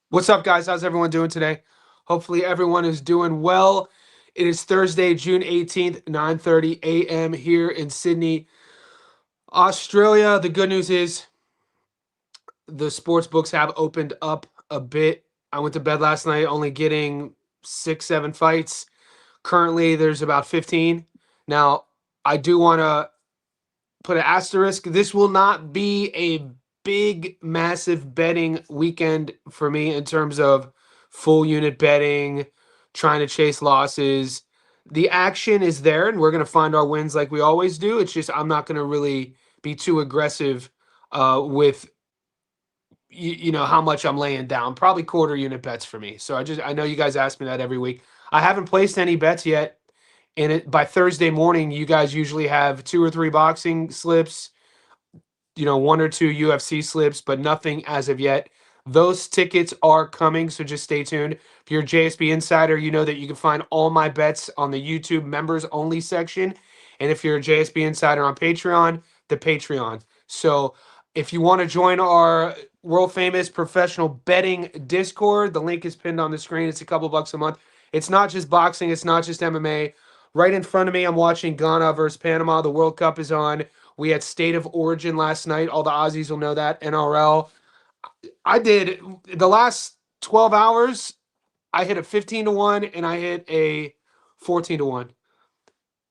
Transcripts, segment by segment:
What's up, guys? How's everyone doing today? Hopefully, everyone is doing well. It is Thursday, June 18th, 9:30 a.m. here in Sydney, Australia. The good news is the sports books have opened up a bit. I went to bed last night only getting 6, 7 fights. Currently, there's about 15. Now, I do want to put an asterisk. This will not be a big, massive betting weekend for me in terms of full unit betting, trying to chase losses. The action is there, and we're going to find our wins like we always do. It's just I'm not going to really be too aggressive with how much I'm laying down. Probably quarter unit bets for me. So I know you guys ask me that every week. I haven't placed any bets yet, and by Thursday morning, you guys usually have 2 or 3 boxing slips, 1 or 2 UFC slips, but nothing as of yet. Those tickets are coming, so just stay tuned. If you're a JSB Insider, you know that you can find all my bets on the YouTube members only section. And if you're a JSB Insider on Patreon, the Patreon. So if you want to join our world famous professional betting Discord, the link is pinned on the screen. It's a couple bucks a month. It's not just boxing, it's not just MMA. Right in front of me, I'm watching Ghana versus Panama. The World Cup is on. We had State of Origin last night. All the Aussies will know that. NRL. I did the last 12 hours. I hit a 15-1 and I hit a 14-1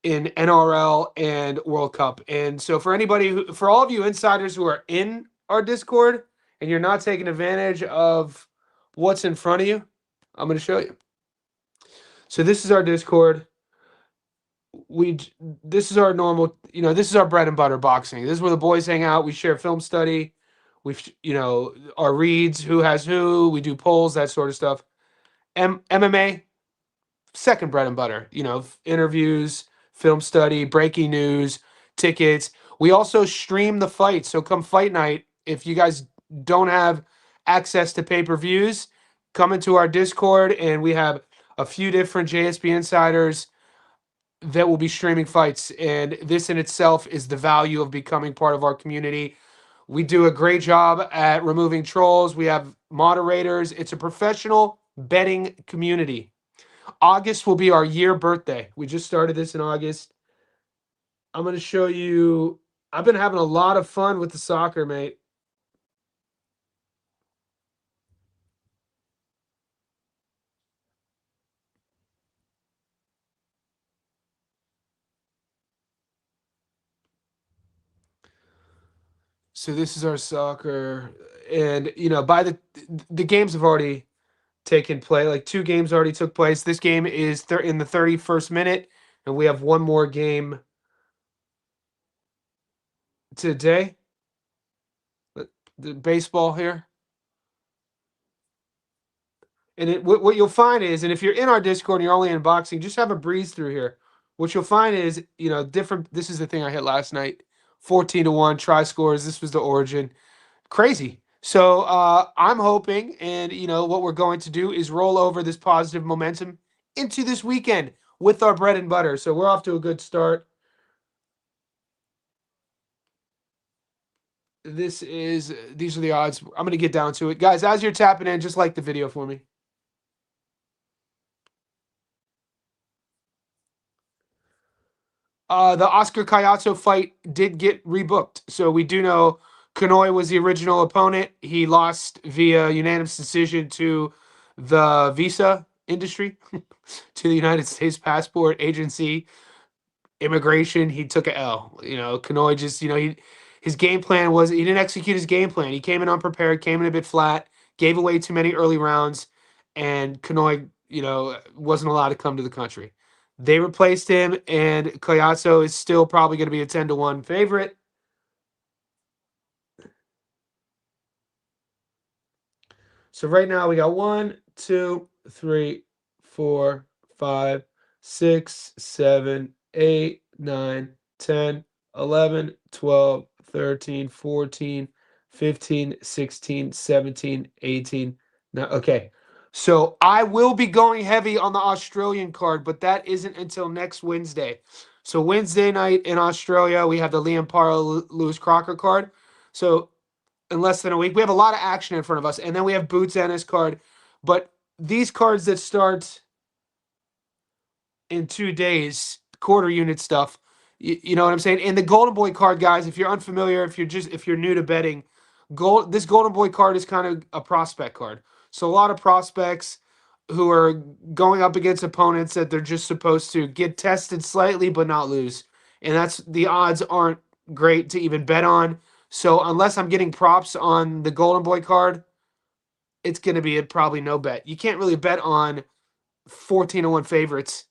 in NRL and World Cup. And so for all of you insiders who are in our Discord and you're not taking advantage of what's in front of you, I'm going to show you. So this is our Discord. This is our normal, this is our bread and butter boxing. This is where the boys hang out. We share film study. Our reads, who has who. We do polls, that sort of stuff. MMA, second bread and butter. Interviews, film study, breaking news, tickets. We also stream the fight. So come fight night, if you guys don't have access to pay-per-views, come into our Discord, and we have a few different JSB insiders that will be streaming fights. And this in itself is the value of becoming part of our community. We do a great job at removing trolls. We have moderators. It's a professional betting community. August will be our year birthday. We just started this in August. I'm going to show you. I've been having a lot of fun with the soccer, mate. So this is our soccer, and by the games have already taken place. Like 2 games already took place. This game is in the 31st minute, and we have one more game today. The baseball here. And what you'll find is, and if you're in our Discord and you're only in boxing, just have a breeze through here. What you'll find is, different. This is the thing I hit last night. 14-1 try scores. This was the origin. Crazy. So I'm hoping, and what we're going to do is roll over this positive momentum into this weekend with our bread and butter. So we're off to a good start. These are the odds. I'm going to get down to it. Guys, as you're tapping in, just like the video for me. The Oscar Caiazzo fight did get rebooked. So we do know Kanoy was the original opponent. He lost via unanimous decision to the visa industry, to the United States Passport Agency, immigration. He took a L. Kanoy just, his game plan was he didn't execute his game plan. He came in unprepared, came in a bit flat, gave away too many early rounds, and Kanoy, wasn't allowed to come to the country. They replaced him, and Caiazzo is still probably going to be a 10-1 favorite. So right now we got 1, 2, 3, 4, 5, 6, 7, 8, 9, 10, 11, 12, 13, 14, 15, 16, 17, 18. Now, okay. So I will be going heavy on the Australian card, but that isn't until next Wednesday. So Wednesday night in Australia, we have the Liam Parra Lewis Crocker card. So in less than a week. We have a lot of action in front of us, and then we have Boots Ennis card. But these cards that start in 2 days, quarter unit stuff, you know what I'm saying? And the Golden Boy card, guys, if you're unfamiliar, if you're new to betting, this Golden Boy card is kind of a prospect card. So a lot of prospects who are going up against opponents that they're just supposed to get tested slightly but not lose. And that's the odds aren't great to even bet on. So unless I'm getting props on the Golden Boy card, it's going to be probably no bet. You can't really bet on 14-1 favorites.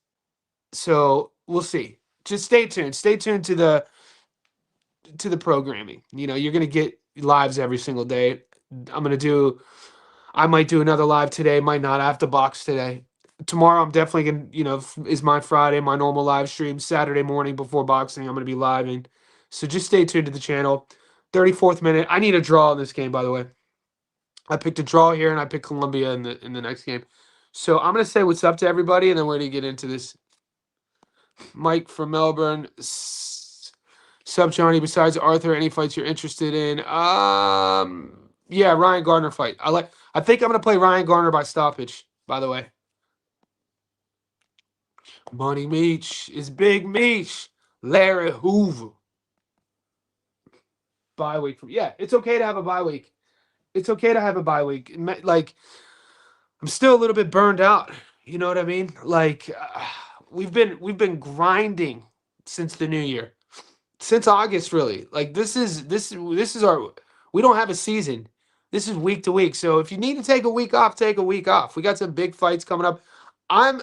So we'll see. Just stay tuned. Stay tuned to the programming. You know, you're going to get lives every single day. I might do another live today, might not. I have to box today. Tomorrow I'm definitely going to, is my Friday, my normal live stream. Saturday morning before boxing, I'm going to be living. So just stay tuned to the channel. 34th minute. I need a draw in this game, by the way. I picked a draw here, and I picked Colombia in the next game. So I'm going to say what's up to everybody, and then we're going to get into this. Mike from Melbourne. Sub Johnny, besides Arthur, any fights you're interested in? Yeah, Ryan Garner fight. I think I'm going to play Ryan Garner by stoppage, by the way. Money Meech is Big Meech. Larry Hoover. Bye week. Yeah, it's okay to have a bye week. It's okay to have a bye week. Like, I'm still a little bit burned out. You know what I mean? Like, we've been grinding since the new year, since August, really. Like, this is our. We don't have a season. This is week to week. So if you need to take a week off, take a week off. We got some big fights coming up. I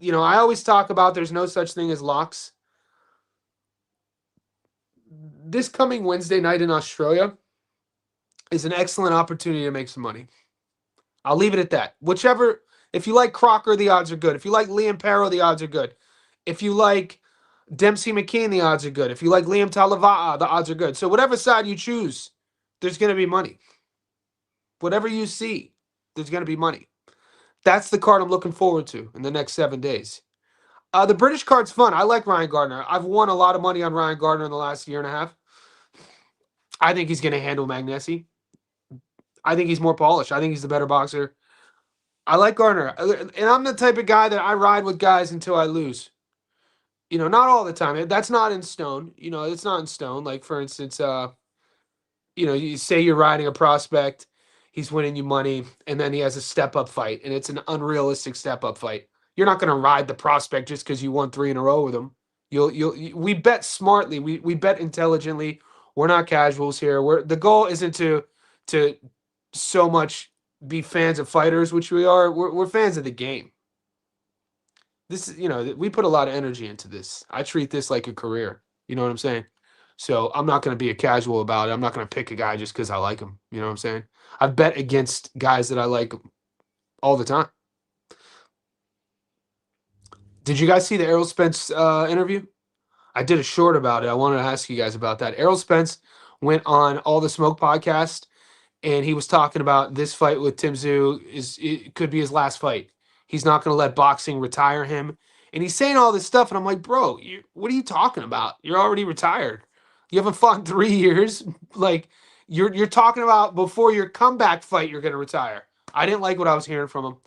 always talk about there's no such thing as locks. This coming Wednesday night in Australia is an excellent opportunity to make some money. I'll leave it at that. If you like Crocker, the odds are good. If you like Liam Perro, the odds are good. If you like Dempsey McKean, the odds are good. If you like Liam Talava'a, the odds are good. So whatever side you choose, there's going to be money. Whatever you see, there's going to be money. That's the card I'm looking forward to in the next 7 days. The British card's fun. I like Ryan Gardner. I've won a lot of money on Ryan Gardner in the last year and a half. I think he's going to handle Magnessi. I think he's more polished. I think he's the better boxer. I like Garner. And I'm the type of guy that I ride with guys until I lose. Not all the time. That's not in stone. It's not in stone. Like, for instance, you say you're riding a prospect, he's winning you money, and then he has a step-up fight, and it's an unrealistic step-up fight. You're not going to ride the prospect just because you won 3 in a row with him. We bet smartly. We bet intelligently. We're not casuals here. The goal isn't to so much be fans of fighters, which we are. We're fans of the game. This is, we put a lot of energy into this. I treat this like a career. You know what I'm saying? So I'm not going to be a casual about it. I'm not going to pick a guy just because I like him. You know what I'm saying? I've bet against guys that I like all the time. Did you guys see the Errol Spence interview? I did a short about it. I wanted to ask you guys about that. Errol Spence went on All the Smoke podcast, and he was talking about this fight with Tim Tszyu it could be his last fight. He's not going to let boxing retire him. And he's saying all this stuff, and I'm like, bro, what are you talking about? You're already retired. You haven't fought in 3 years. Like, you're talking about before your comeback fight, you're going to retire. I didn't like what I was hearing from him.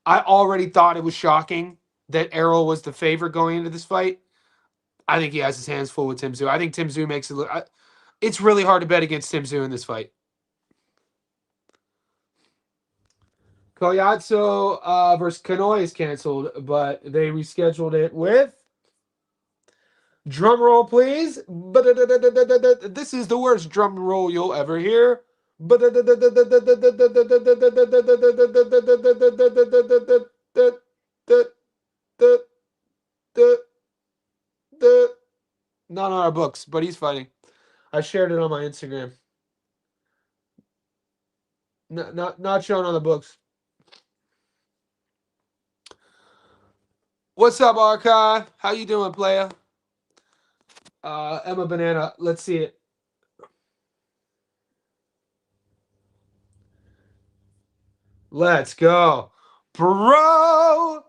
I already thought it was shocking that Errol was the favorite going into this fight. I think he has his hands full with Tim Tszyu. I think Tim Tszyu makes it look. It's really hard to bet against Tim Tszyu in this fight. Koyatso versus Kanoy is canceled, but they rescheduled it with. Drum roll, please. This is the worst drum roll you'll ever hear. No, not on our books, but he's fighting. I shared it on my Instagram. Not shown on the books. What's up, Archive? How you doing, player? Emma Banana. Let's see it. Let's go. Bro.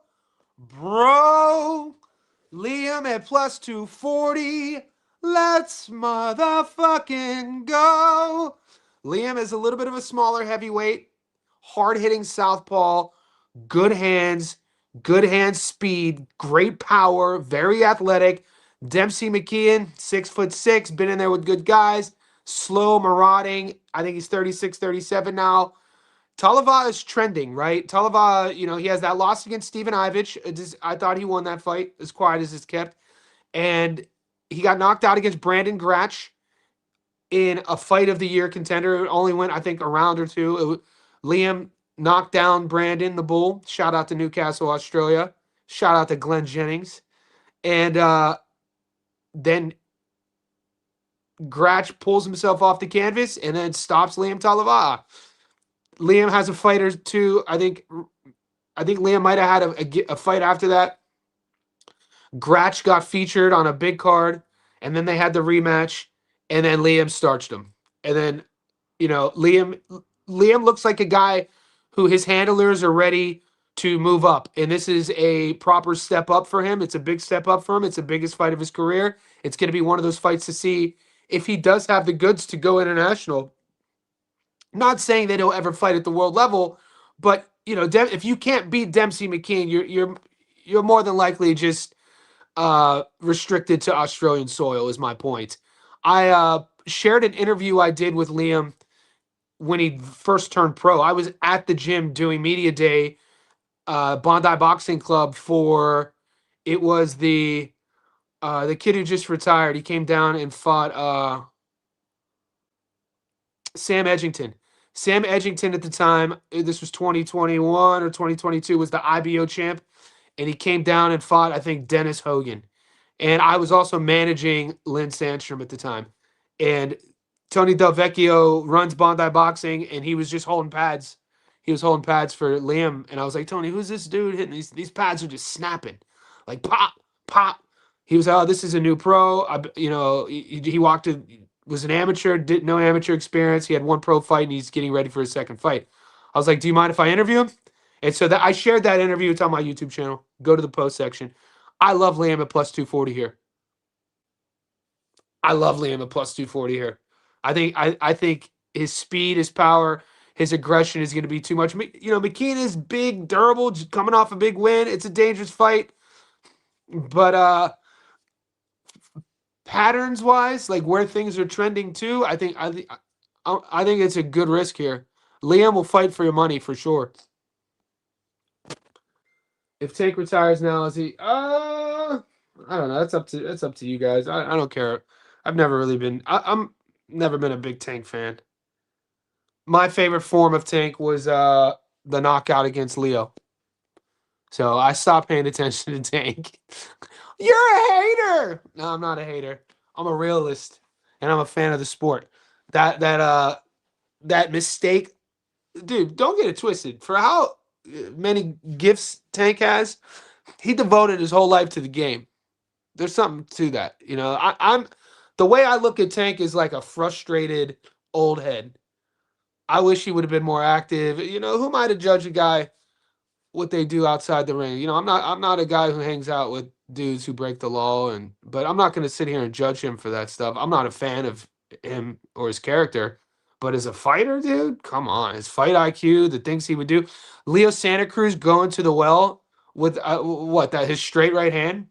Liam at +240. Let's motherfucking go. Liam is a little bit of a smaller heavyweight, hard-hitting southpaw, good hand speed, great power, very athletic. Dempsey McKeon, 6'6", been in there with good guys. Slow, marauding. I think he's 36, 37 now. Talava is trending, right? Talava, he has that loss against Steven Ivich. I thought he won that fight, as quiet as it's kept. And he got knocked out against Brandon Gratch in a fight of the year contender. It only went, I think, a round or two. Liam knocked down Brandon the Bull. Shout out to Newcastle, Australia. Shout out to Glenn Jennings. And then Gratch pulls himself off the canvas and then stops Liam Talava. Liam has a fight or two. I think Liam might have had a fight after that. Gratch got featured on a big card, and then they had the rematch, and then Liam starched him. And then, Liam looks like a guy who his handlers are ready to move up. And this is a proper step up for him. It's a big step up for him. It's the biggest fight of his career. It's going to be one of those fights to see if he does have the goods to go international. Not saying that he'll ever fight at the world level, but if you can't beat Dempsey McKean, you're more than likely just restricted to Australian soil. Is my point. I shared an interview I did with Liam when he first turned pro. I was at the gym doing media day, Bondi Boxing Club it was the kid who just retired. He came down and fought Sam Edgington. Sam Edgington at the time, this was 2021 or 2022, was the IBO champ. And he came down and fought, I think, Dennis Hogan. And I was also managing Lynn Sandstrom at the time. And Tony Del Vecchio runs Bondi Boxing, and he was just holding pads. He was holding pads for Liam. And I was like, Tony, who's this dude hitting? These pads are just snapping. Like, pop, pop. He was, oh, this is a new pro. He walked in, was an amateur, didn't know amateur experience. He had one pro fight, and he's getting ready for his second fight. I was like, do you mind if I interview him? And so I shared that interview. It's on my YouTube channel. Go to the post section. I love Liam at plus 240 here. I love Liam at plus 240 here. I think his speed, his power, his aggression is going to be too much. McKean is big, durable, just coming off a big win. It's a dangerous fight. But patterns wise, like where things are trending to, I think it's a good risk here. Liam will fight for your money for sure. If Tank retires now, is he? I don't know. That's up to you guys. I don't care. I've never really been. I'm never been a big Tank fan. My favorite form of Tank was the knockout against Leo. So I stopped paying attention to Tank. You're a hater. No, I'm not a hater. I'm a realist, and I'm a fan of the sport. That mistake, dude. Don't get it twisted. For how many gifts Tank has, he devoted his whole life to the game. There's something to that. I'm the way I look at Tank is like a frustrated old head. I wish he would have been more active. Who am I to judge a guy what they do outside the ring? I'm not a guy who hangs out with dudes who break the law, but I'm not going to sit here and judge him for that stuff. I'm not a fan of him or his character. But as a fighter, dude, come on. His fight IQ, the things he would do. Leo Santa Cruz going to the well with his straight right hand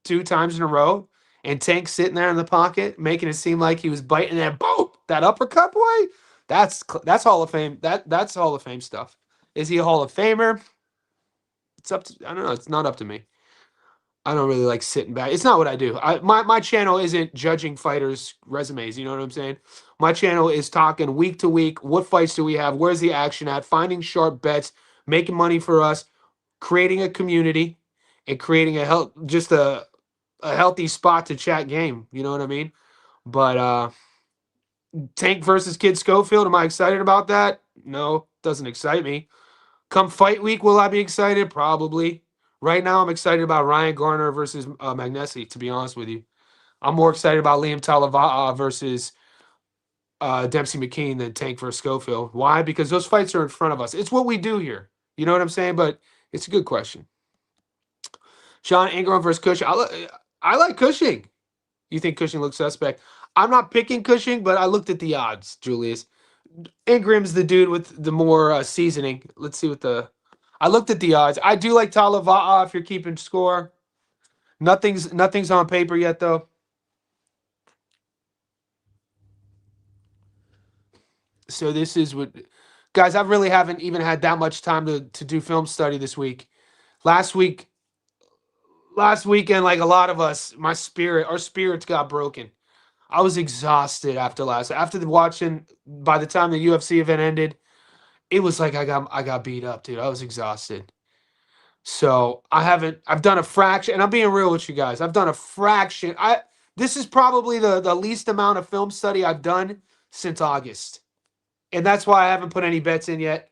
2 times in a row, and Tank sitting there in the pocket, making it seem like he was biting that boom, that uppercut, boy. That's Hall of Fame. That's Hall of Fame stuff. Is he a Hall of Famer? It's up to, I don't know. It's not up to me. I don't really like sitting back. It's not what I do. My channel isn't judging fighters' resumes. You know what I'm saying? My channel is talking week to week. What fights do we have? Where's the action at? Finding sharp bets, making money for us, creating a community, and creating a healthy spot to chat game. You know what I mean? But Tank versus Kid Schofield. Am I excited about that? No, doesn't excite me. Come fight week, will I be excited? Probably. Right now, I'm excited about Ryan Garner versus Magnessi, to be honest with you. I'm more excited about Liam Talava'a versus Dempsey McKean than Tank versus Schofield. Why? Because those fights are in front of us. It's what we do here. You know what I'm saying? But it's a good question. Sean Ingram versus Cushing. I like Cushing. You think Cushing looks suspect? I'm not picking Cushing, but I looked at the odds, Julius. Ingram's the dude with the more seasoning. Let's see what the. I looked at the odds. I do like Talava'a if you're keeping score. Nothing's on paper yet though. So this is what, guys. I really haven't even had that much time to do film study this week. Last week, last weekend, like a lot of us, our spirits got broken. I was exhausted after the watching. By the time the UFC event ended, it was like I got beat up, dude. I was exhausted. So I've done a fraction, and I'm being real with you guys. I've done a fraction. This is probably the least amount of film study I've done since August. And that's why I haven't put any bets in yet.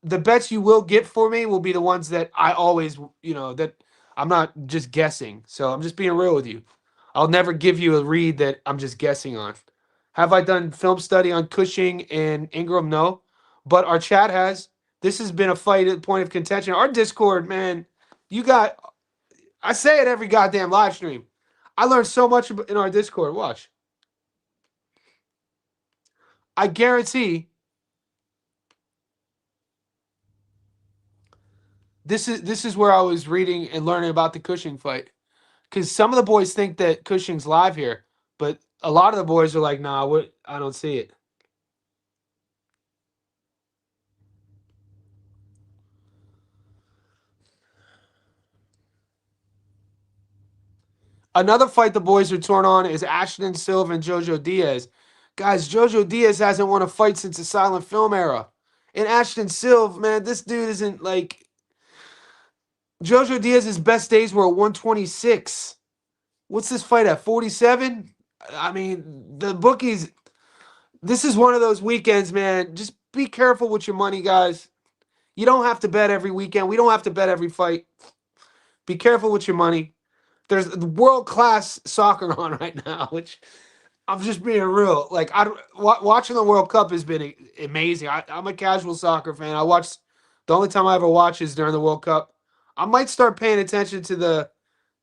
The bets you will get for me will be the ones that I always, that I'm not just guessing. So I'm just being real with you. I'll never give you a read that I'm just guessing on. Have I done film study on Cushing and Ingram? No. But our chat has. This has been a fight at point of contention. Our Discord, man, you got, I say it every goddamn live stream. I learned so much in our Discord. Watch. I guarantee this is where I was reading and learning about the Cushing fight. Because some of the boys think that Cushing's live here, but a lot of the boys are like, "Nah, what? I don't see it." Another fight the boys are torn on is Ashton Silva and Jojo Diaz. Guys, Jojo Diaz hasn't won a fight since the silent film era. And Ashton Silva, man, this dude isn't like Jojo Diaz's best days were at 126. What's this fight at 47? I mean, the bookies. This is one of those weekends, man. Just be careful with your money, guys. You don't have to bet every weekend. We don't have to bet every fight. Be careful with your money. There's world class soccer on right now, which I'm just being real. Like watching the World Cup has been amazing. I'm a casual soccer fan. I watch the only time I ever watch is during the World Cup. I might start paying attention to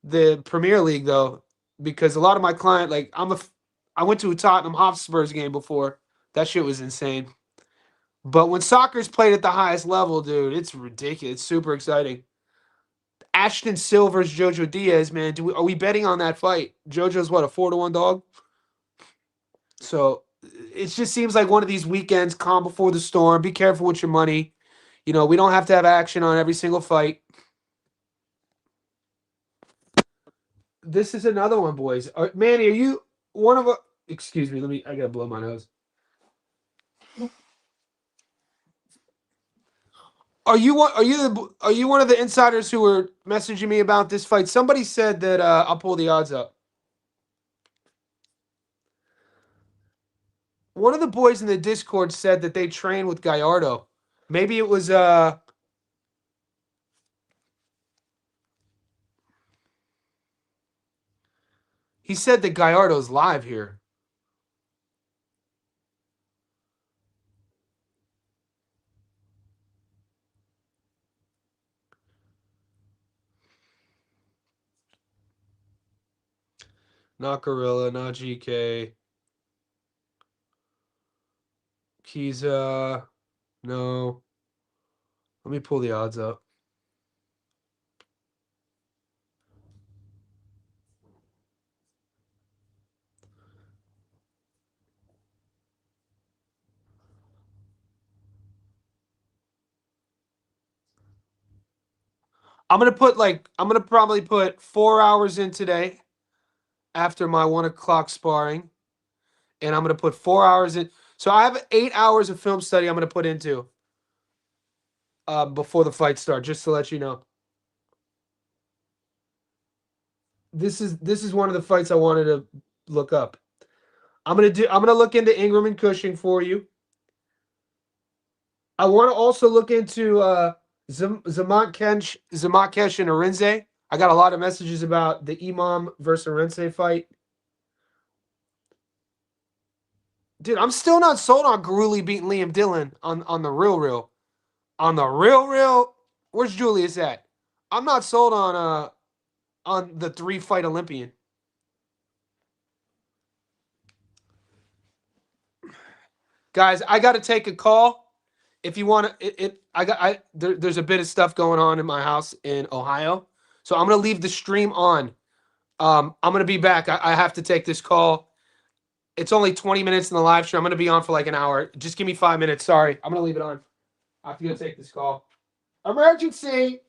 the Premier League though, because a lot of my client like I went to a Tottenham Hotspurs game before. That shit was insane. But when soccer's played at the highest level, dude, it's ridiculous. It's super exciting. Ashton Silver's Jojo Diaz, man. Are we betting on that fight? Jojo's what, a 4-1 dog? So it just seems like one of these weekends, calm before the storm. Be careful with your money. We don't have to have action on every single fight. This is another one, boys. Manny, are you one of a? Excuse me. I gotta blow my nose. Are you one of the insiders who were messaging me about this fight? Somebody said that I'll pull the odds up. One of the boys in the Discord said that they train with Gallardo. Maybe it was he said that Gallardo's live here. Not Gorilla, not GK. Kiza. No. Let me pull the odds up. I'm gonna probably put 4 hours in today after my 1 o'clock sparring. And I'm gonna put 4 hours in. So I have 8 hours of film study I'm gonna put into before the fight starts, just to let you know. This is one of the fights I wanted to look up. I'm gonna look into Ingram and Cushing for you. I want to also look into Zamatkesh and Arinze. I got a lot of messages about the Imam versus Arinze fight. Dude, I'm still not sold on Garuli beating Liam Dillon on the real. On the real, where's Julius at? I'm not sold on the 3-fight Olympian. Guys, I got to take a call. If you want to, there's a bit of stuff going on in my house in Ohio, so I'm gonna leave the stream on. I'm gonna be back. I have to take this call. It's only 20 minutes in the live stream. I'm gonna be on for like an hour. Just give me 5 minutes. Sorry, I'm gonna leave it on. I have to go take this call. Emergency.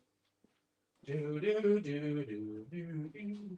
Do, do, do, do, do, do.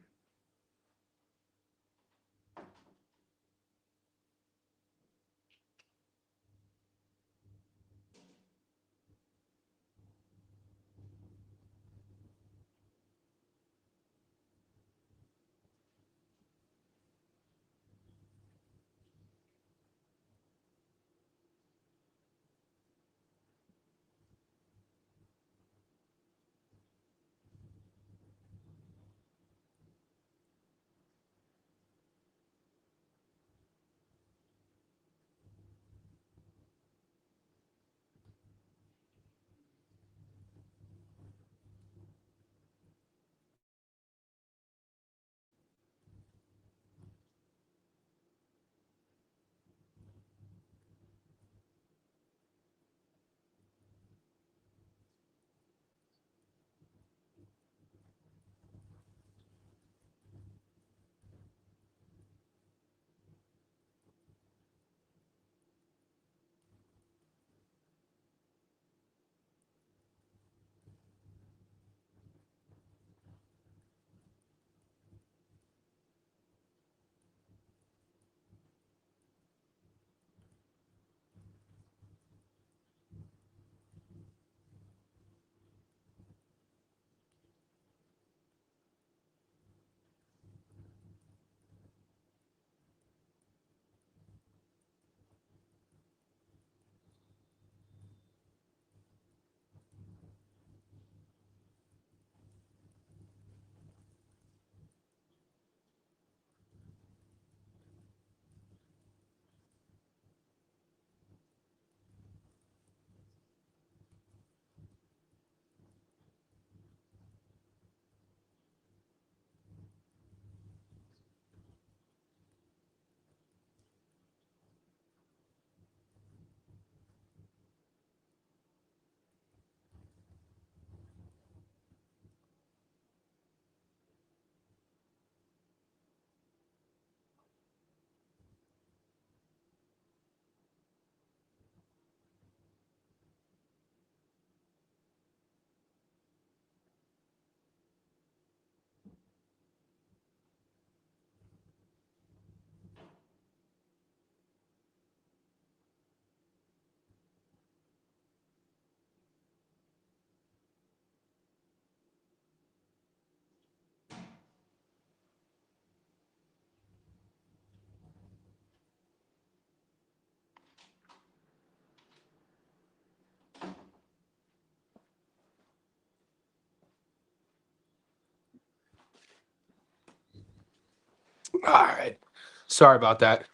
All right. Sorry about that.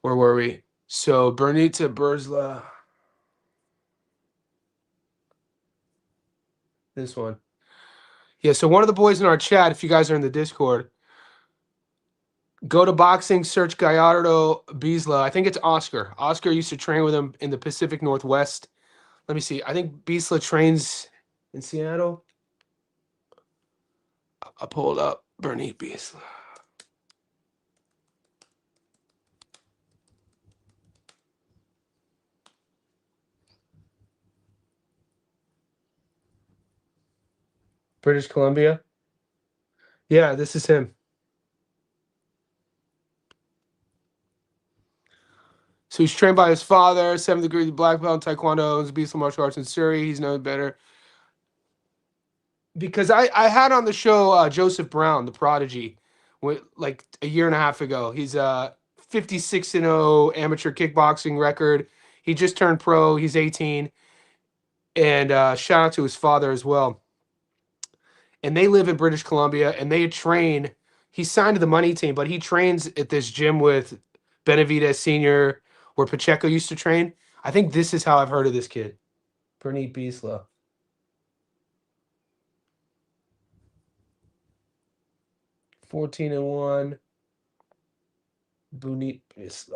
Where were we? So Bernita Burzla. This one. Yeah, so one of the boys in our chat, if you guys are in the Discord, go to boxing, search Gallardo Bisla. I think it's Oscar. Oscar used to train with him in the Pacific Northwest. Let me see. I think Bisla trains in Seattle. I pulled up Bernita Bisla. British Columbia. Yeah, this is him. So he's trained by his father, 7th degree black belt in Taekwondo, owns Bisla martial arts in Surrey. He's known better. Because I had on the show Joseph Brown, the prodigy, like a year and a half ago. He's 56-0 amateur kickboxing record. He just turned pro. He's 18. And shout out to his father as well. And they live in British Columbia, and they train. He's signed to the money team, but he trains at this gym with Benavidez Sr., where Pacheco used to train. I think this is how I've heard of this kid, Bernita Bisla. 14-1. Bunit Bisla.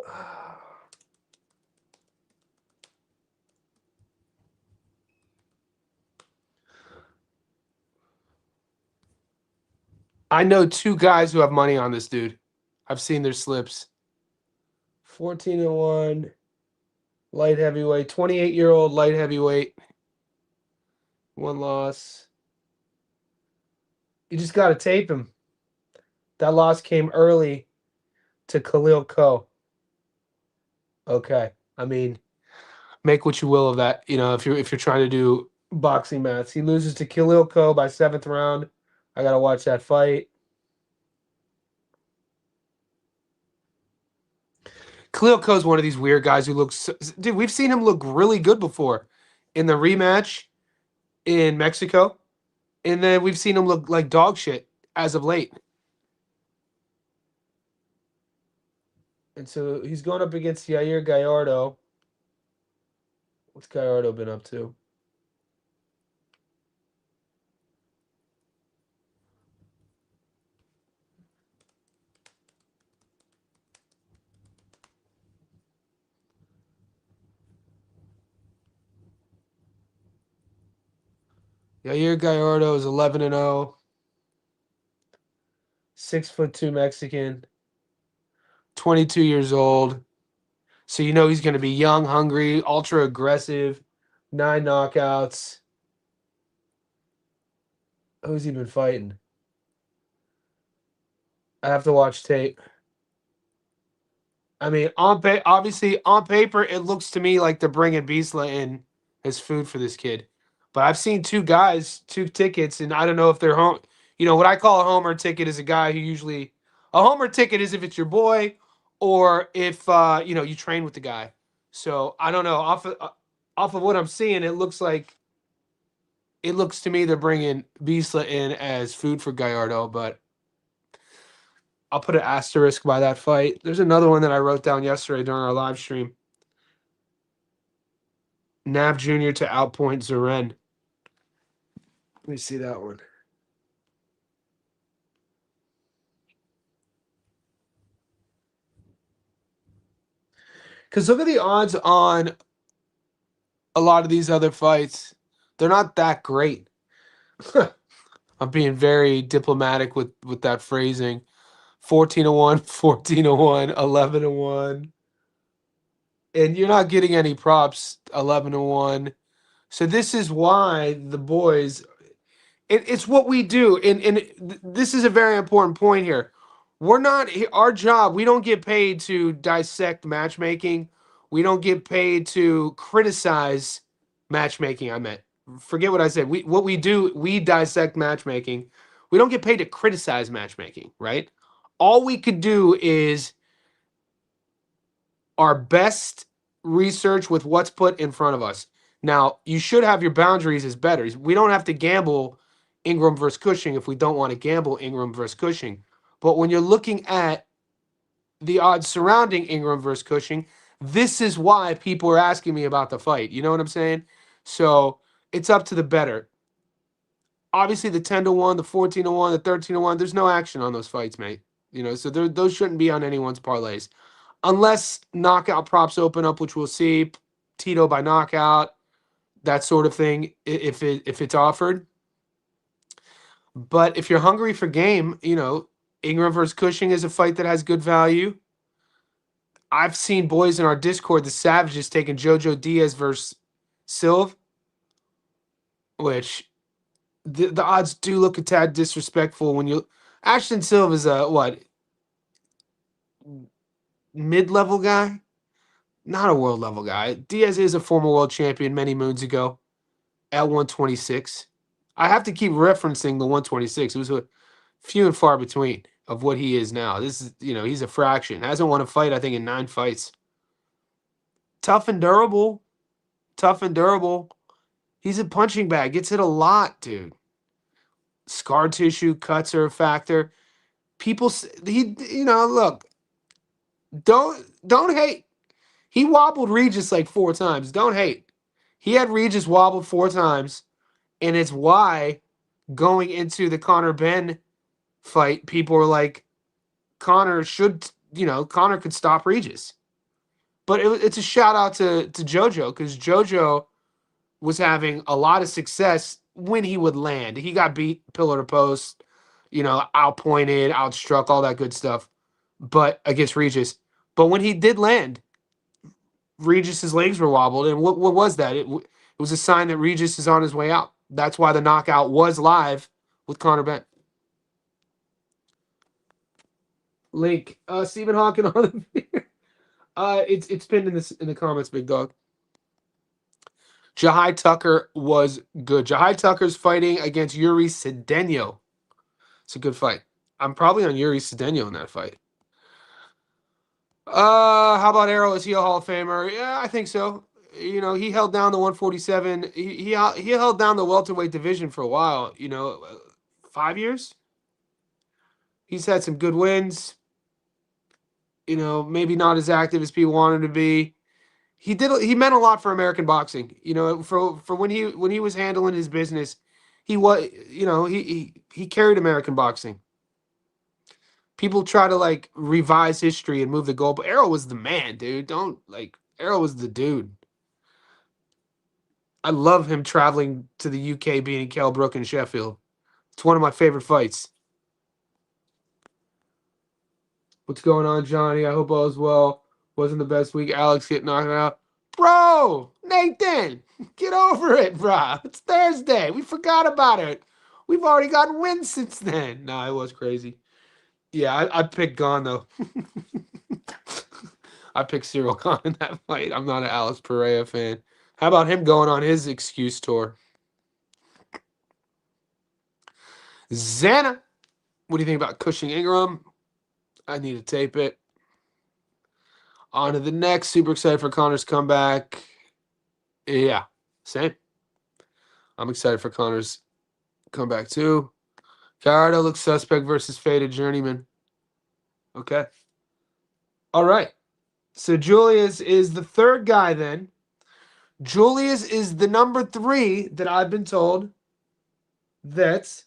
I know two guys who have money on this dude. I've seen their slips. 14-1 light heavyweight, 28-year-old light heavyweight. One loss. You just got to tape him. That loss came early to Khalil Ko. Okay. I mean, make what you will of that. You know, if you're trying to do boxing maths, he loses to Khalil Ko by 7th round. I gotta watch that fight. Khalil Ko is one of these weird guys who looks. Dude, we've seen him look really good before in the rematch in Mexico, and then we've seen him look like dog shit as of late. And so he's going up against Yair Gallardo. What's Gallardo been up to? Yair Gallardo is 11-0. 6'2" Mexican. 22 years old. So you know he's going to be young, hungry, ultra aggressive. 9 knockouts. Who's he been fighting? I have to watch tape. I mean, obviously on paper, it looks to me like they're bringing Bisla in as food for this kid. But I've seen two guys, two tickets, and I don't know if they're home. You know, what I call a homer ticket is a guy who usually a homer ticket is if it's your boy or if you know you train with the guy. So I don't know. Off of what I'm seeing, it looks to me they're bringing Bisla in as food for Gallardo, but I'll put an asterisk by that fight. There's another one that I wrote down yesterday during our live stream. Nav Jr. to outpoint Zaren. Let me see that one. Because look at the odds on a lot of these other fights. They're not that great. I'm being very diplomatic with that phrasing. 14-1, 14-1, 11-1. And you're not getting any props, 11-1. So this is why the boys, it's what we do. And this is a very important point here. We're not, our job, we don't get paid to dissect matchmaking. We don't get paid to criticize matchmaking, I meant. Forget what I said. What we do, we dissect matchmaking. We don't get paid to criticize matchmaking, right? All we could do is our best research with what's put in front of us. Now, you should have your boundaries as bettors. We don't have to gamble Ingram versus Cushing if we don't want to gamble Ingram versus Cushing. But when you're looking at the odds surrounding Ingram versus Cushing, this is why people are asking me about the fight. You know what I'm saying? So it's up to the bettor. Obviously, the 10-1, the 14-1, the 13-1, there's no action on those fights, mate. You know, so those shouldn't be on anyone's parlays. Unless knockout props open up, which we'll see, Tito by knockout, that sort of thing, if it's offered. But if you're hungry for game, you know, Ingram versus Cushing is a fight that has good value. I've seen boys in our Discord, the Savages, taking Jojo Diaz versus Silv, which the odds do look a tad disrespectful when you. Ashton Silva is a what? Mid-level guy? Not a world level guy. Diaz is a former world champion many moons ago at 126. I have to keep referencing the 126. It was a few and far between of what he is now. This is, you know, he's a fraction. Hasn't won a fight, I think, in 9 fights. Tough and durable. Tough and durable. He's a punching bag. Gets hit a lot, dude. Scar tissue, cuts are a factor. People, you know, look, don't hate. He wobbled Regis like 4 times. Don't hate. He had Regis wobbled 4 times, and it's why going into the Conor Ben fight, people were like, Conor should, you know, Conor could stop Regis. But it's a shout out to JoJo, because JoJo was having a lot of success when he would land. He got beat pillar to post. outpointed, outstruck, all that good stuff. But against Regis. But when he did land, Regis's legs were wobbled. And what was that? It was a sign that Regis is on his way out. That's why the knockout was live with Connor Benn. Link. Stephen Hawking on the it's pinned in the comments, big dog. Jahai Tucker was good. Jahai Tucker's fighting against Yuri Cedeno. It's a good fight. I'm probably on Yuri Cedeno in that fight. How about Errol? Is he a Hall of Famer? Yeah, I think so. He held down the 147. He held down the welterweight division for a while. 5 years. He's had some good wins. Maybe not as active as people wanted to be. He meant a lot for American boxing. For when he was handling his business, he was he carried American boxing. People try to revise history and move the goal, but Errol was the man, dude. Errol was the dude. I love him traveling to the UK, beating Kell Brook in Sheffield. It's one of my favorite fights. What's going on, Johnny? I hope all is well. Wasn't the best week. Alex getting knocked out. Bro, Nathan, get over it, bro. It's Thursday. We forgot about it. We've already gotten wins since then. Nah, it was crazy. Yeah, I picked Gone, though. I picked Cyril Gane in that fight. I'm not an Alex Pereira fan. How about him going on his excuse tour? Xana, what do you think about Cushing Ingram? I need to tape it. On to the next. Super excited for Connor's comeback. Yeah, same. I'm excited for Connor's comeback too. Gallardo looks suspect versus Faded Journeyman. Okay. All right. So Julius is the third guy then. Julius is the number 3 that I've been told that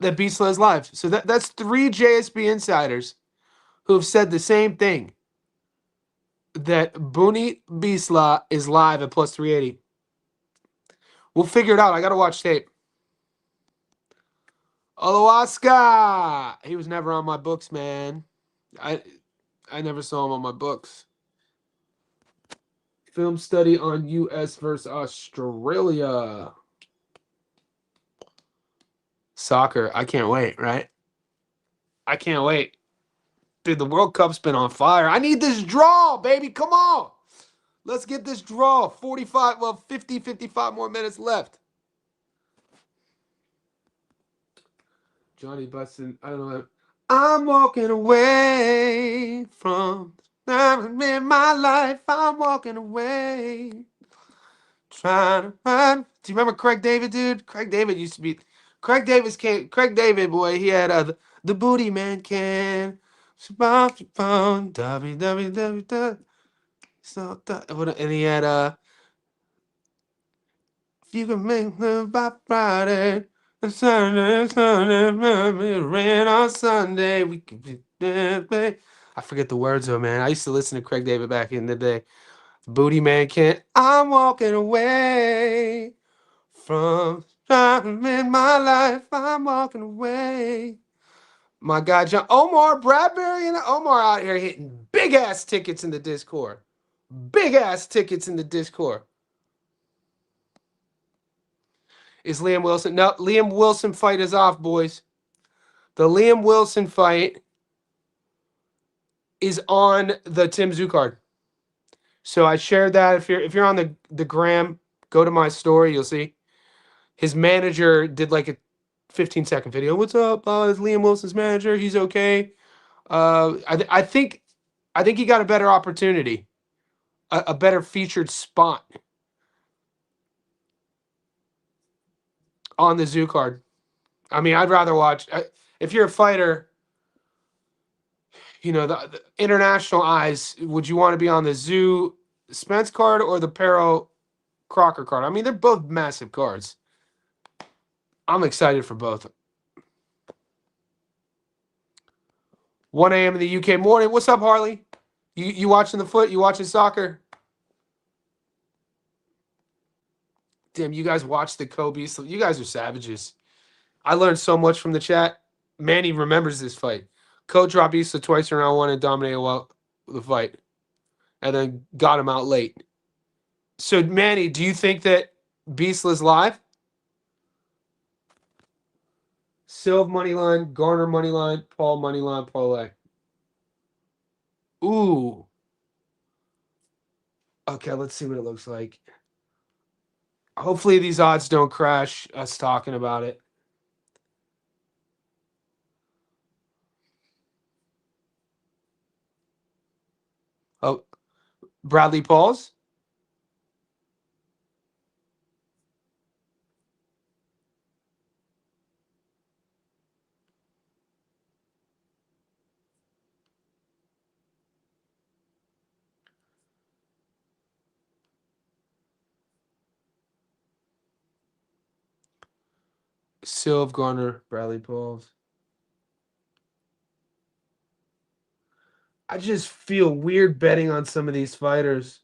Beastla is live. So that's 3 JSB insiders who have said the same thing. That Booney Beastla is live at plus 380. We'll figure it out. I got to watch tape. Olowaska. He was never on my books, man. I never saw him on my books. Film study on U.S. versus Australia. Soccer. I can't wait, right? I can't wait. Dude, the World Cup's been on fire. I need this draw, baby. Come on. Let's get this draw. 55 more minutes left. Johnny Bustin, I don't know. I'm walking away from time in my life. I'm walking away. Trying to run. Do you remember Craig David, dude? Craig David used to be. Craig David, boy, he had the booty man can. And he had if you can make love by Friday, rain on Sunday, we can be there. I forget the words though, man. I used to listen to Craig David back in the day. Booty man can't. I'm walking away from time in my life. I'm walking away. My God, John Omar Bradbury and Omar out here hitting big ass tickets in the Discord. Big ass tickets in the Discord. Is Liam Wilson? No, Liam Wilson fight is off, boys. The Liam Wilson fight is on the Tim Tszyu card. So I shared that. If you're on the gram, go to my story. You'll see his manager did like a 15-second video. What's up? It's Liam Wilson's manager. He's okay. I think he got a better opportunity, a better featured spot on the Tszyu card. I mean, I'd rather watch. If you're a fighter, the international eyes, would you want to be on the Tszyu Spence card or the Pero Crocker card? I mean, they're both massive cards. I'm excited for both. 1 a.m. in the UK morning. What's up, Harley? You watching the foot? You watching soccer? Damn, you guys watch the Kobe. So you guys are savages. I learned so much from the chat. Manny remembers this fight. Co dropped Issa twice in round one and dominated the fight, and then got him out late. So Manny, do you think that Beastla's live? Silv money line, Garner money line, Paul money line, parlay. Ooh. Okay, let's see what it looks like. Hopefully these odds don't crash us talking about it. Oh, Bradley Pauls? Silv, Garner, Bradley Pauls. I just feel weird betting on some of these fighters.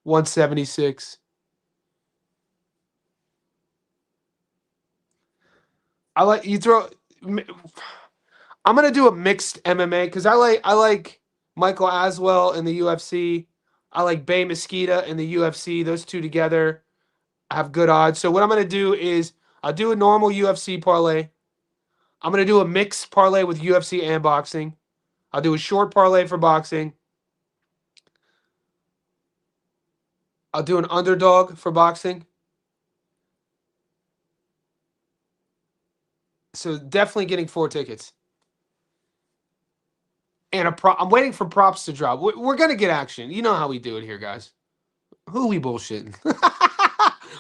176. I like you throw. I'm gonna do a mixed MMA because I like Michael Aswell in the UFC. I like Bay Mosquita in the UFC. Those two together have good odds. So what I'm gonna do is I'll do a normal UFC parlay. I'm gonna do a mixed parlay with UFC and boxing. I'll do a short parlay for boxing. I'll do an underdog for boxing. So definitely getting 4 tickets. And I'm waiting for props to drop. We're gonna get action. You know how we do it here, guys. Who we bullshitting?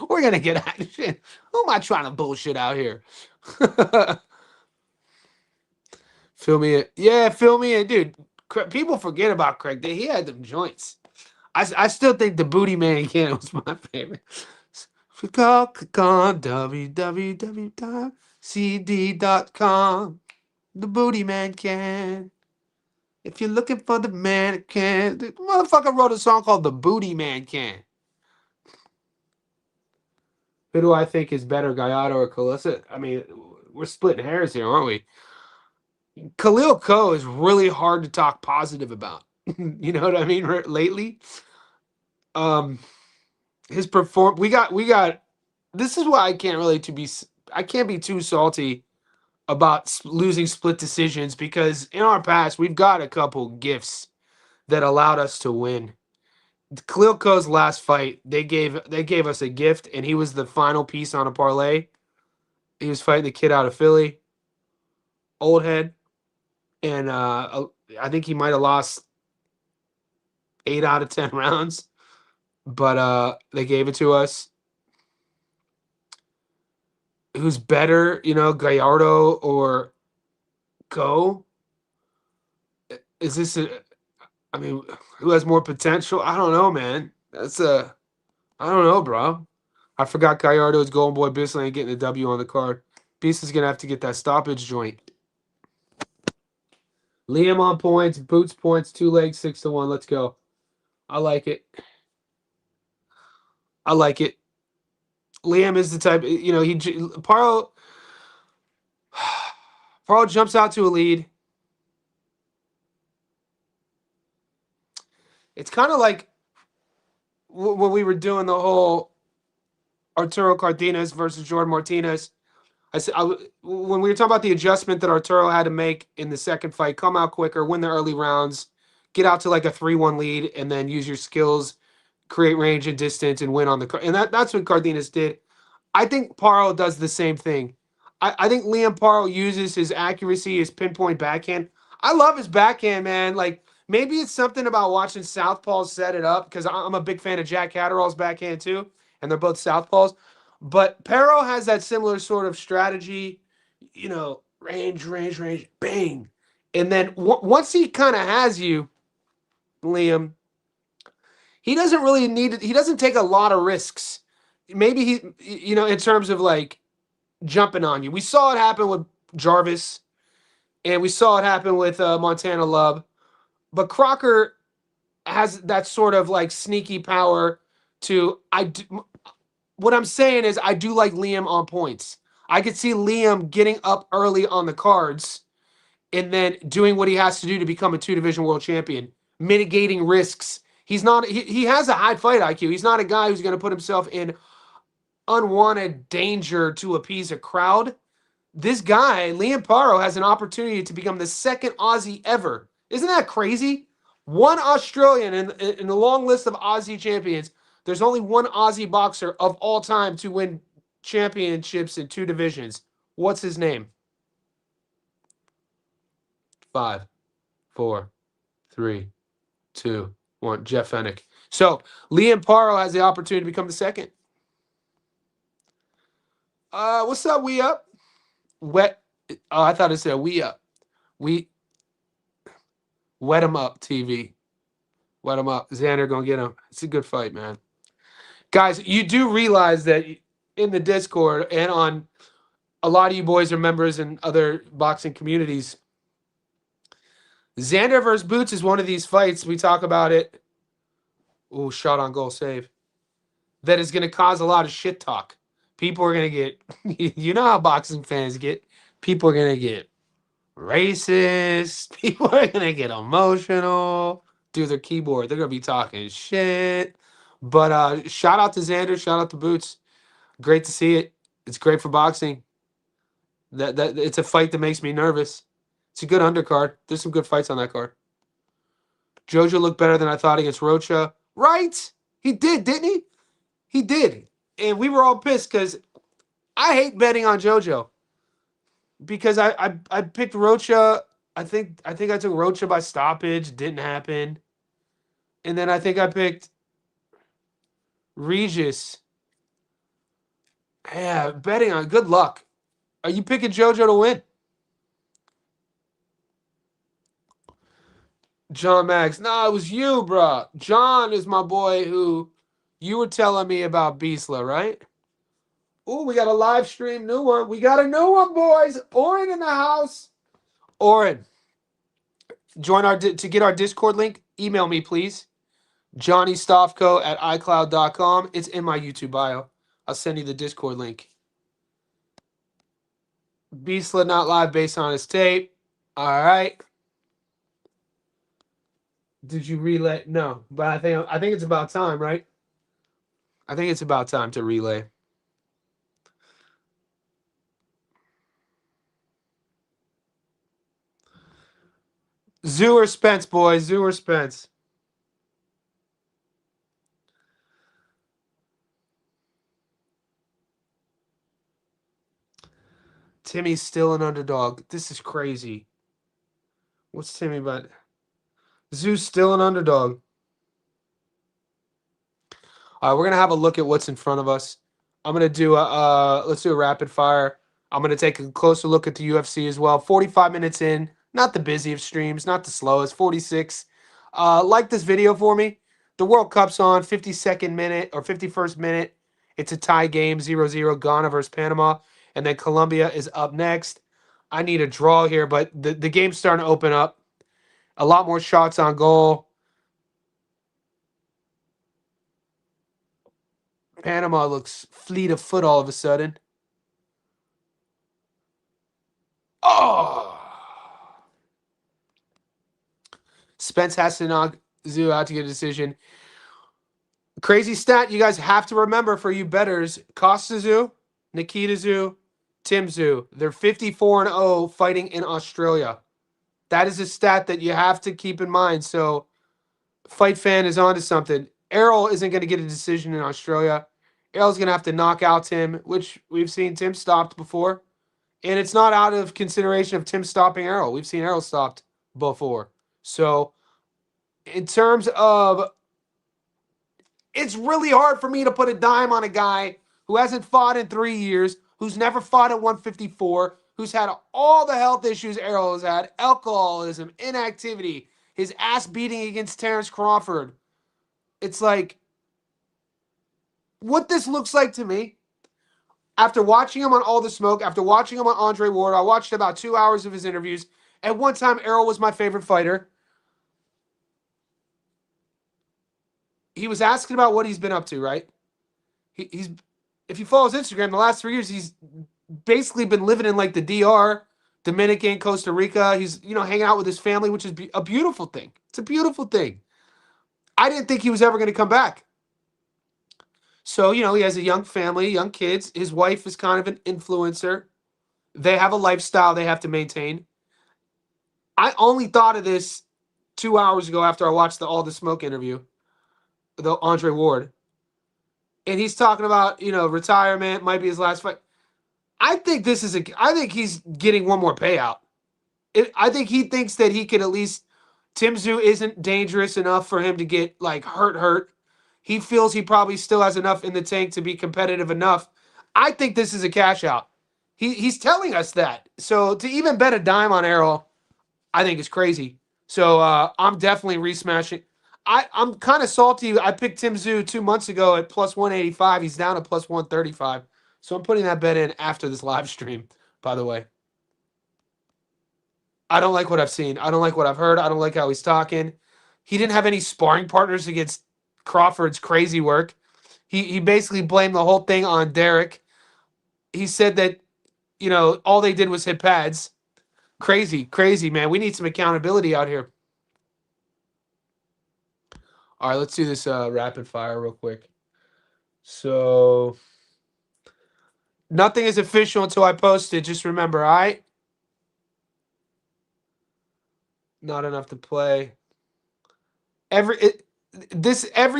We're gonna get action. Who am I trying to bullshit out here? Fill me in. Yeah, fill me in, dude. People forget about Craig. He had them joints. I still think the Booty Man Can was my favorite. Click on www.cd.com. The Booty Man Can. If you're looking for the man can, the motherfucker wrote a song called "The Booty Man Can." Who do I think is better, Gallardo or Kalissa? I mean, we're splitting hairs here, aren't we? Khalil Ko is really hard to talk positive about. You know what I mean? Lately, um, his we got. This is why I can't really to be. I can't be too salty about losing split decisions because in our past we've got a couple gifts that allowed us to win. Khalil Ko's last fight, they gave us a gift, and he was the final piece on a parlay. He was fighting the kid out of Philly, old head, and I think he might have lost 8 out of 10 rounds, but they gave it to us. Who's better, Gallardo or Go? Is this a? I mean, who has more potential? I don't know, man. I don't know, bro. I forgot Gallardo's Golden Boy Bisley ain't getting a W on the card. Beast is gonna have to get that stoppage joint. Liam on points, Boots points, 2 legs, 6-1. Let's go. I like it. I like it. Liam is the type, he Paro Paro jumps out to a lead. It's kind of like when we were doing the whole Arturo Cardenas versus Jordan Martinez. I said when we were talking about the adjustment that Arturo had to make in the second fight, come out quicker, win the early rounds, get out to like a 3-1 lead, and then use your skills, create range and distance, and win on the. And that's what Cardenas did. I think Paro does the same thing. I think Liam Paro uses his accuracy, his pinpoint backhand. I love his backhand, man. Like maybe it's something about watching Southpaws set it up because I'm a big fan of Jack Catterall's backhand too, and they're both Southpaws. But Paro has that similar sort of strategy, range, bang. And then once he kind of has you, Liam, he doesn't really need it. He doesn't take a lot of risks. Maybe in terms of like jumping on you. We saw it happen with Jarvis And we saw it happen with Montana Love. But Crocker has that sort of like sneaky power to what I'm saying is I do like Liam on points. I could see Liam getting up early on the cards and then doing what he has to do to become a 2 division world champion, mitigating risks. He has a high fight IQ. He's not a guy who's going to put himself in unwanted danger to appease a crowd. This guy, Liam Paro, has an opportunity to become the second Aussie ever. Isn't that crazy? One Australian in the long list of Aussie champions. There's only one Aussie boxer of all time to win championships in 2 divisions. What's his name? 5, 4, 3, 2, 1. Jeff Fennick. So Liam Paro has the opportunity to become the second. What's up? We up? Wet. Oh, I thought it said we up. We wet him up. TV. Wet him up. Xander gonna get him. It's a good fight, man. Guys, you do realize that in the Discord and on a lot of you boys are members in other boxing communities. Xander versus Boots is one of these fights. We talk about it. Ooh, shot on goal save. That is going to cause a lot of shit talk. People are going to get, you know how boxing fans get. People are going to get racist. People are going to get emotional. Do their keyboard. They're going to be talking shit. But shout out to Xander. Shout out to Boots. Great to see it. It's great for boxing. That it's a fight that makes me nervous. It's a good undercard. There's some good fights on that card. Jojo looked better than I thought against Rocha. Right? He did, didn't he? He did. And we were all pissed because I hate betting on Jojo. Because I picked Rocha. I think I took Rocha by stoppage. Didn't happen. And then I think I picked Regis. Yeah, betting on good luck. Are you picking Jojo to win? John Max. No, it was you, bro. John is my boy who you were telling me about Beasla, right? Oh, we got a live stream new one. We got a new one, boys. Oren in the house. Oren, join to get our Discord link. Email me, please. JohnnyStoffco at iCloud.com. It's in my YouTube bio. I'll send you the Discord link. Beastla not live based on his tape. All right. Did you relay? No, but I think it's about time, right? I think it's about time to relay. Zoo or Spence, boys. Zoo or Spence. Timmy's still an underdog. This is crazy. What's Timmy about? Zoo's still an underdog. All right, we're gonna have a look at what's in front of us. I'm gonna do let's do a rapid fire. I'm gonna take a closer look at the UFC as well. 45 minutes in, not the busiest streams, not the slowest. 46. Like this video for me. The World Cup's on. 52nd minute or 51st minute. It's a tie game, 0-0. Ghana versus Panama, and then Colombia is up next. I need a draw here, but the game's starting to open up. A lot more shots on goal. Panama looks fleet of foot all of a sudden. Oh! Spence has to knock Zoo out to get a decision. Crazy stat you guys have to remember for you bettors. Costa Zoo, Nikita Zoo, Tim Zoo. They're 54-0 fighting in Australia. That is a stat that you have to keep in mind. So Fight Fan is onto something. Errol isn't going to get a decision in Australia. Errol's going to have to knock out Tim, which we've seen Tim stopped before. And it's not out of consideration of Tim stopping Errol. We've seen Errol stopped before. So in terms of, it's really hard for me to put a dime on a guy who hasn't fought in 3 years, who's never fought at 154, who's had all the health issues Errol has had, alcoholism, inactivity, his ass beating against Terrence Crawford. It's like, what this looks like to me, after watching him on All the Smoke, after watching him on Andre Ward, I watched about 2 hours of his interviews, At one time, Errol was my favorite fighter. He was asking about what he's been up to, right? He's if you follow his Instagram, the last 3 years he's basically been living in like the DR, Dominican, Costa Rica. He's hanging out with his family, which is a beautiful thing. It's a beautiful thing. I didn't think he was ever going to come back. So he has a young family, young kids. His wife is kind of an influencer. They have a lifestyle they have to maintain. I only thought of this 2 hours ago after I watched the All the Smoke interview, the Andre Ward, and he's talking about retirement might be his last fight. I think I think he's getting one more payout. I think he thinks that he could at least. Tim Tszyu isn't dangerous enough for him to get like hurt. He feels he probably still has enough in the tank to be competitive enough. I think this is a cash out. He's telling us that. So to even bet a dime on Errol, I think is crazy. So I'm definitely resmashing. I'm kind of salty. I picked Tim Tszyu 2 months ago at plus 185. He's down at plus 135. So I'm putting that bet in after this live stream, by the way. I don't like what I've seen. I don't like what I've heard. I don't like how he's talking. He didn't have any sparring partners against Crawford's crazy work. He basically blamed the whole thing on Derek. He said that, all they did was hit pads. Crazy, crazy, man. We need some accountability out here. All right, let's do this rapid fire real quick. So, nothing is official until I post it. Just remember, all right? Not enough to play. Every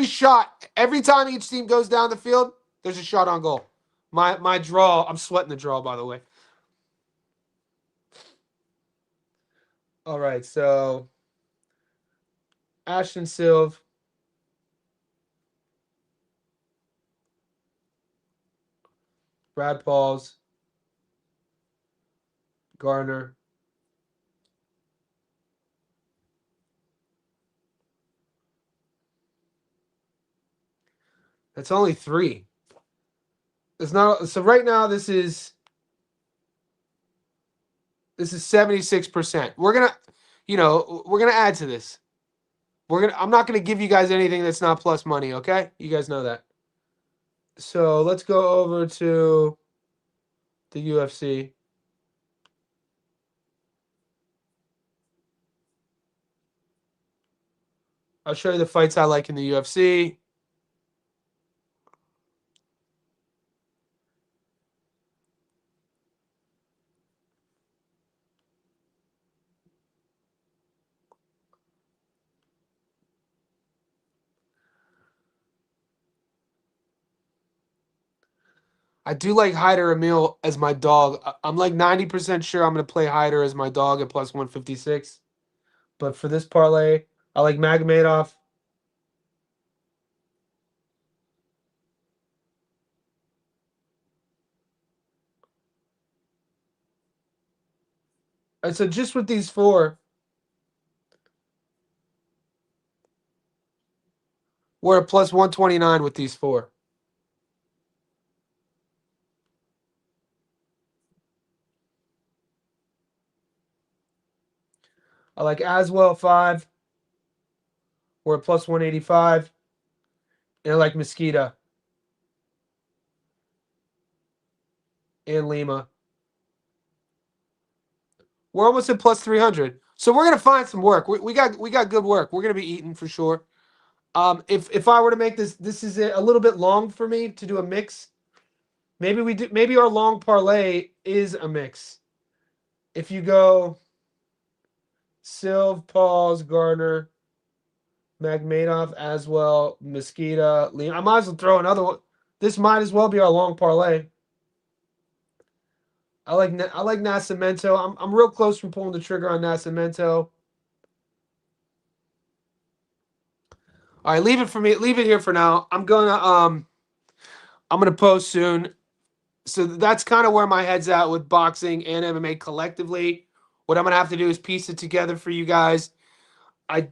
shot, every time each team goes down the field, there's a shot on goal. My draw, I'm sweating the draw, by the way. All right, so Ashton Silv, Brad Pauls, Garner, that's only 3. It's not so right now this is 76%. We're gonna add to this. I'm not gonna give you guys anything that's not plus money, okay? You guys know that. So let's go over to the UFC. I'll show you the fights I like in the UFC. I do like Hyder Emil as my dog. I'm like 90% sure I'm going to play Hyder as my dog at plus 156. But for this parlay, I like Magmadoff. And so just with these 4, we're at plus 129 with these 4. I like Aswell 5. We're at plus 185. And I like Mosquita and Lima. We're almost at plus 300. So we're gonna find some work. We got good work. We're gonna be eating for sure. If I were to make this is a little bit long for me to do a mix. Maybe our long parlay is a mix. If you go Silv, Pauls, Gardner, Magmadoff, Aswell, Mosquita, Lima. I might as well throw another one. This might as well be our long parlay. I like Nascimento. I'm real close from pulling the trigger on Nascimento. All right, leave it for me. Leave it here for now. I'm gonna post soon. So that's kind of where my head's at with boxing and MMA collectively. What I'm gonna have to do is piece it together for you guys. I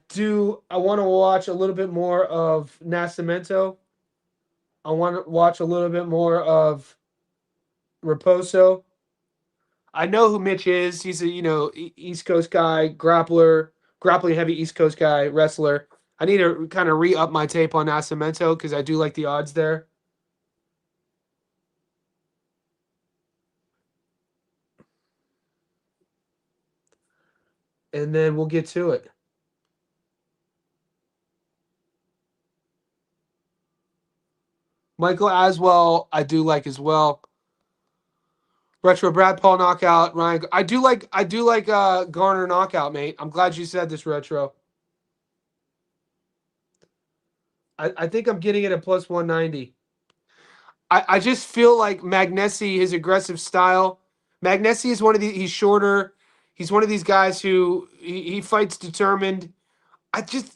want to watch a little bit more of Nascimento. I want to watch a little bit more of Raposo. I know who Mitch is. He's a East Coast guy, grappler, grappling heavy East Coast guy, wrestler. I need to kind of re up my tape on Nascimento because I do like the odds there. And then we'll get to it. Michael Aswell, I do like as well. Retro Brad Paul knockout. Ryan, I do like Garner knockout, mate. I'm glad you said this, Retro. I think I'm getting it at plus 190. I just feel like Magnessi, his aggressive style. Magnessi is one of he's shorter. He's one of these guys who he fights determined.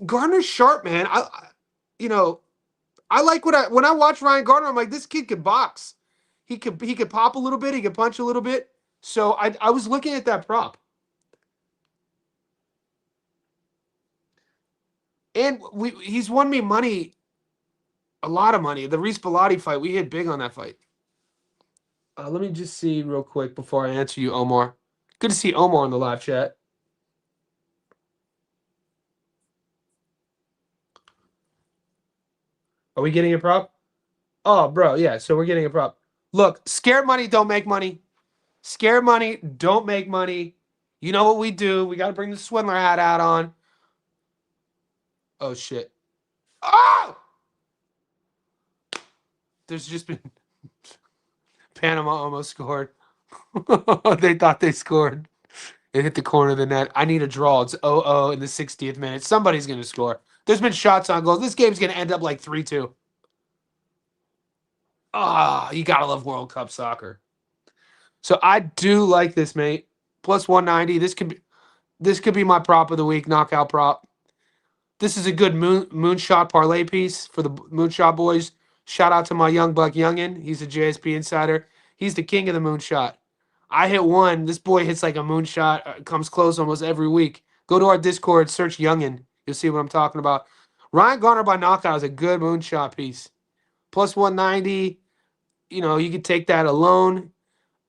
Garner's sharp, man. You know, I like when I watch Ryan Garner, I'm like, this kid could box. He could pop a little bit, he could punch a little bit. So I was looking at that prop. And he's won me money, a lot of money. The Reese Bellotti fight, we hit big on that fight. Let me just see real quick before I answer you, Omar. Good to see Omar in the live chat. Are we getting a prop? Oh, bro, yeah. So we're getting a prop. Look, scared money don't make money. Scared money don't make money. You know what we do? We got to bring the swindler hat out on. Oh shit. Oh! There's just been Panama almost scored. They thought they scored. It hit the corner of the net. I need a draw. It's 0-0 in the 60th minute. Somebody's going to score. There's been shots on goals. This game's going to end up like 3-2. Ah, you got to love World Cup soccer. So I do like this, mate. Plus 190. This could be my prop of the week, knockout prop. This is a good moonshot parlay piece for the moonshot boys. Shout out to my young buck youngin. He's a JSP insider. He's the king of the moonshot. I hit one. This boy hits like a moonshot. Comes close almost every week. Go to our Discord, search youngin. You'll see what I'm talking about. Ryan Garner by knockout is a good moonshot piece. Plus 190. You could take that alone.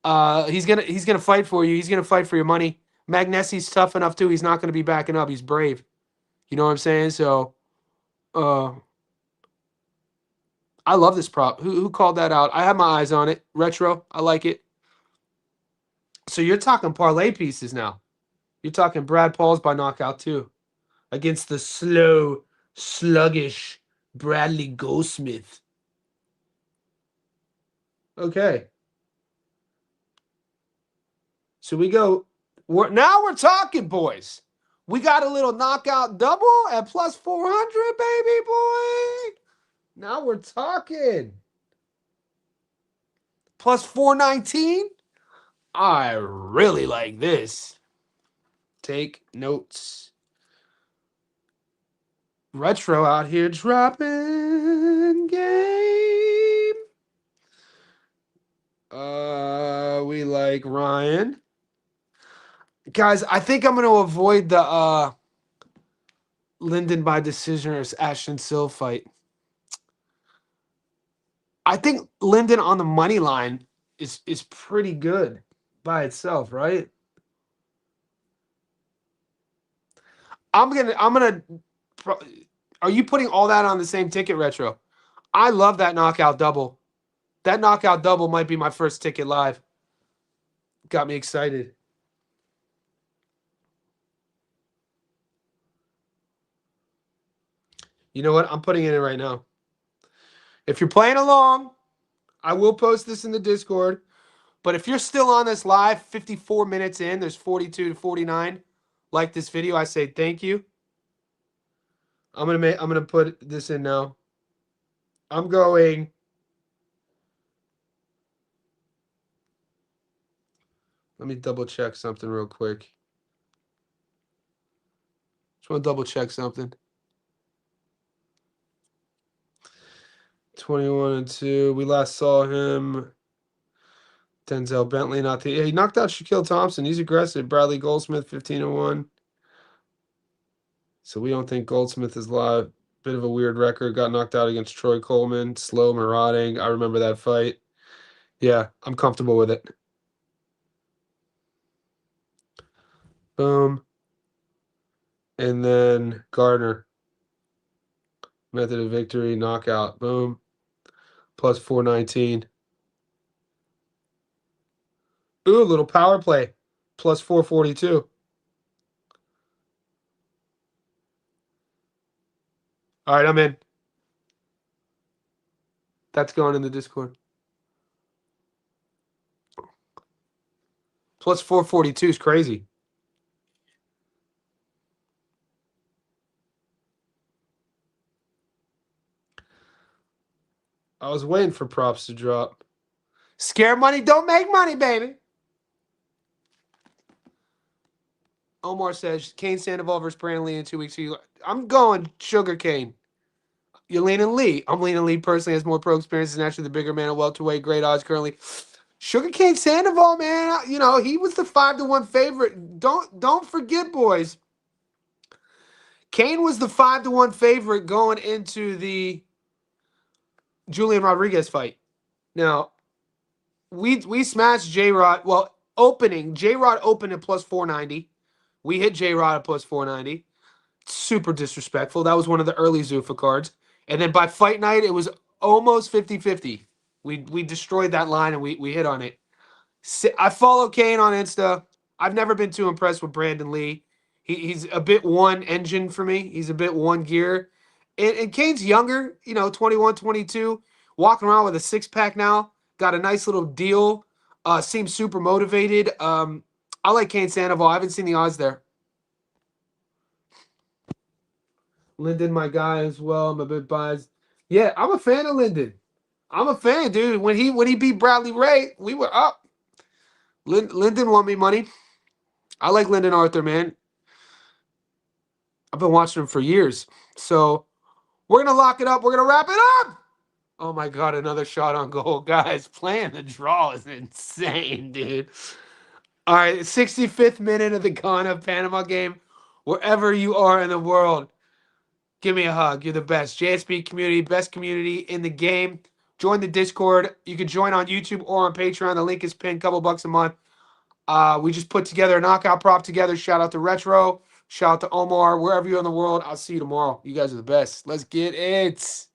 He's gonna fight for you. He's gonna fight for your money. Magnessi's tough enough too. He's not gonna be backing up. He's brave. You know what I'm saying? So, uh, I love this prop. Who called that out? I have my eyes on it. Retro. I like it. So you're talking parlay pieces now. You're talking Brad Paul's by knockout too, against the slow, sluggish Bradley Goldsmith. Okay. So now we're talking, boys. We got a little knockout double at plus 400, baby boy. Now we're talking. Plus 419. I really like this. Take notes. Retro out here dropping game. We like Ryan. Guys, I think I'm going to avoid the Lyndon by decision or Ashton Sill fight. I think Lyndon on the money line is pretty good by itself, right? I'm gonna. Are you putting all that on the same ticket, Retro? I love that knockout double. That knockout double might be my first ticket live. Got me excited. You know what? I'm putting it in right now. If you're playing along, I will post this in the Discord. But if you're still on this live, 54 minutes in, there's 42 to 49. Like this video, I say thank you. I'm gonna put this in now. I'm going. Let me double check something real quick. Just want to double check something. 21-2. We last saw him. Denzel Bentley, he knocked out Shaquille Thompson. He's aggressive. Bradley Goldsmith, 15-1. So we don't think Goldsmith is live. Bit of a weird record. Got knocked out against Troy Coleman. Slow, marauding. I remember that fight. Yeah, I'm comfortable with it. Boom. And then Garner. Method of victory, knockout. Boom. Plus 419. Ooh, a little power play. Plus 442. All right, I'm in. That's going in the Discord. Plus 442 is crazy. I was waiting for props to drop. Scare money don't make money, baby. Omar says Kane Sandoval versus Brandon Lee in 2 weeks. I'm going Sugar Cane. You're leaning Lee. I'm leaning Lee personally. Has more pro experience and actually the bigger man at welterweight. Great odds currently. Sugar Cane Sandoval, man. You know he was the 5-1 favorite. Don't forget, boys. Kane was the 5-1 favorite going into the Julian Rodriguez fight. Now we smashed J Rod. Well, opening J Rod opened at plus 490. We hit J Rod at plus 490. Super disrespectful. That was one of the early Zuffa cards. And then by fight night, it was almost 50-50. We destroyed that line and we hit on it. I follow Kane on Insta. I've never been too impressed with Brandon Lee. He's a bit one engine for me. He's a bit one gear. And Kane's younger, 21, 22, walking around with a six-pack now. Got a nice little deal. Seems super motivated. I like Kane Sandoval. I haven't seen the odds there. Lyndon, my guy as well. I'm a bit biased. Yeah, I'm a fan of Lyndon. I'm a fan, dude. When he beat Bradley Ray, we were up. Lyndon won me money. I like Lyndon Arthur, man. I've been watching him for years. So we're gonna lock it up. We're gonna wrap it up. Oh my god, another shot on goal, guys. Playing the draw is insane, dude. All right, 65th minute of the Ghana Panama game. Wherever you are in the world, give me a hug. You're the best. JSB community, best community in the game. Join the Discord. You can join on YouTube or on Patreon. The link is pinned. Couple bucks a month. We just put together a knockout prop together. Shout out to Retro. Shout out to Omar. Wherever you're in the world, I'll see you tomorrow. You guys are the best. Let's get it.